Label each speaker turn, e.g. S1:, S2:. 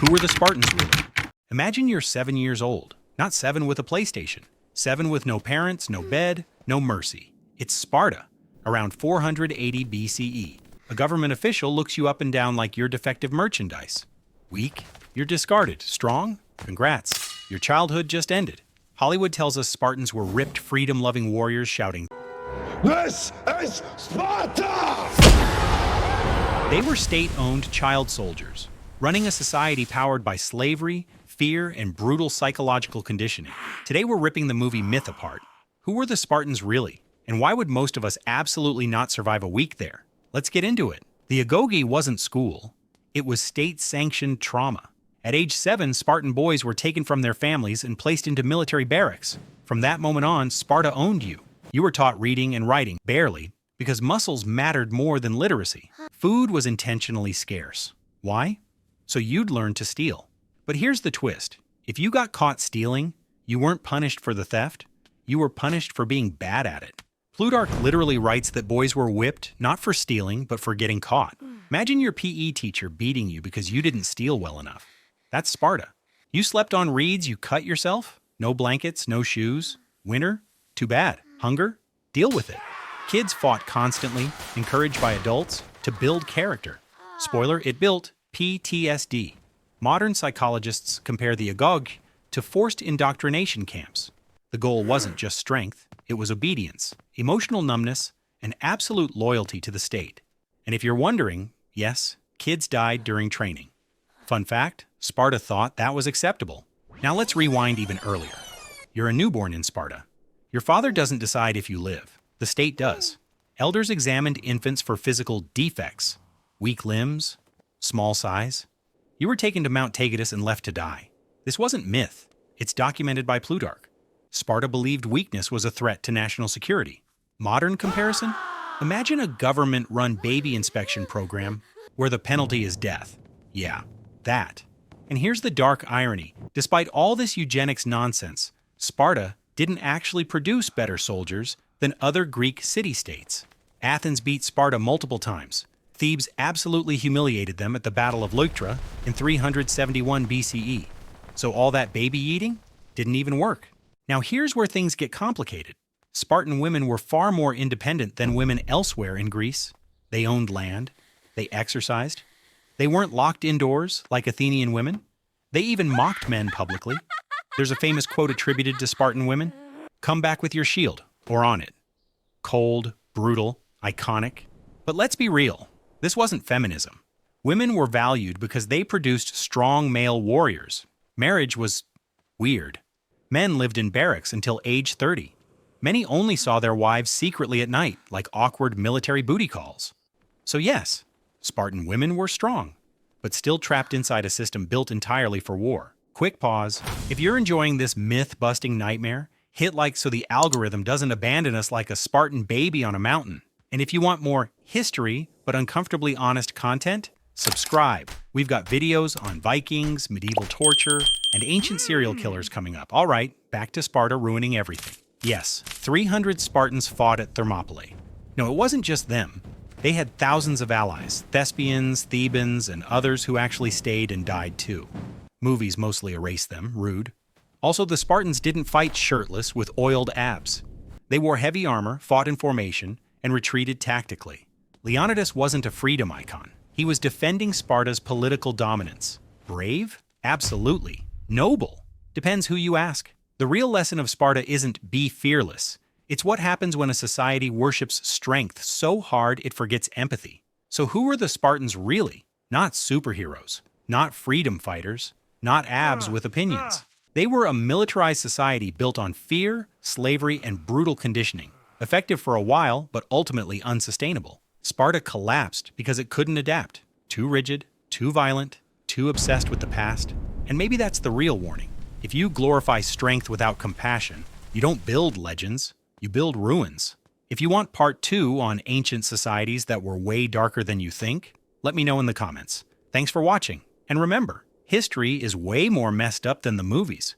S1: Who were the Spartans really? Imagine you're 7 years old, not 7 with a PlayStation, 7 with no parents, no bed, no mercy. It's Sparta, around 480 BCE. A government official looks you up and down like you're defective merchandise. Weak? You're discarded. Strong? Congrats. Your childhood just ended. Hollywood tells us Spartans were ripped, freedom-loving warriors shouting,
S2: "This is Sparta!"
S1: They were state-owned child soldiers, running a society powered by slavery, fear, and brutal psychological conditioning. Today we're ripping the movie myth apart. Who were the Spartans really? And why would most of us absolutely not survive a week there? Let's get into it. The agoge wasn't school. It was state-sanctioned trauma. At age 7, Spartan boys were taken from their families and placed into military barracks. From that moment on, Sparta owned you. You were taught reading and writing, barely, because muscles mattered more than literacy. Food was intentionally scarce. Why? So you'd learn to steal. But here's the twist. If you got caught stealing, you weren't punished for the theft. You were punished for being bad at it. Plutarch literally writes that boys were whipped not for stealing, but for getting caught. Imagine your PE teacher beating you because you didn't steal well enough. That's Sparta. You slept on reeds, you cut yourself? No blankets, no shoes? Winter? Too bad. Hunger? Deal with it. Kids fought constantly, encouraged by adults, to build character. Spoiler, it built PTSD. Modern psychologists compare the agoge to forced indoctrination camps. The goal wasn't just strength, it was obedience, emotional numbness, and absolute loyalty to the state. And if you're wondering, yes, kids died during training. Fun fact, Sparta thought that was acceptable. Now let's rewind even earlier. You're a newborn in Sparta. Your father doesn't decide if you live. The state does. Elders examined infants for physical defects, weak limbs, small size. You were taken to Mount Taygetus and left to die. This wasn't myth. It's documented by Plutarch. Sparta believed weakness was a threat to national security. Modern comparison? Imagine a government-run baby inspection program where the penalty is death. Yeah, that. And here's the dark irony. Despite all this eugenics nonsense, Sparta didn't actually produce better soldiers than other Greek city-states. Athens beat Sparta multiple times. Thebes absolutely humiliated them at the Battle of Leuctra in 371 BCE. So all that baby eating didn't even work. Now here's where things get complicated. Spartan women were far more independent than women elsewhere in Greece. They owned land. They exercised. They weren't locked indoors like Athenian women. They even mocked men publicly. There's a famous quote attributed to Spartan women. "Come back with your shield, or on it." Cold, brutal, iconic. But let's be real. This wasn't feminism. Women were valued because they produced strong male warriors. Marriage was weird. Men lived in barracks until age 30. Many only saw their wives secretly at night, like awkward military booty calls. So yes, Spartan women were strong, but still trapped inside a system built entirely for war. Quick pause. If you're enjoying this myth-busting nightmare, hit like so the algorithm doesn't abandon us like a Spartan baby on a mountain. And if you want more history, but uncomfortably honest content, subscribe. We've got videos on Vikings, medieval torture, and ancient serial killers coming up. All right, back to Sparta ruining everything. Yes, 300 Spartans fought at Thermopylae. No, it wasn't just them. They had thousands of allies, Thespians, Thebans, and others who actually stayed and died too. Movies mostly erase them, rude. Also, the Spartans didn't fight shirtless with oiled abs. They wore heavy armor, fought in formation, and retreated tactically. Leonidas wasn't a freedom icon. He was defending Sparta's political dominance. Brave? Absolutely. Noble? Depends who you ask. The real lesson of Sparta isn't be fearless. It's what happens when a society worships strength so hard it forgets empathy. So who were the Spartans really? Not superheroes. Not freedom fighters. Not abs with opinions. They were a militarized society built on fear, slavery, and brutal conditioning. Effective for a while, but ultimately unsustainable. Sparta collapsed because it couldn't adapt. Too rigid, too violent, too obsessed with the past. And maybe that's the real warning. If you glorify strength without compassion, you don't build legends, you build ruins. If you want part 2 on ancient societies that were way darker than you think, let me know in the comments. Thanks for watching. And remember, history is way more messed up than the movies.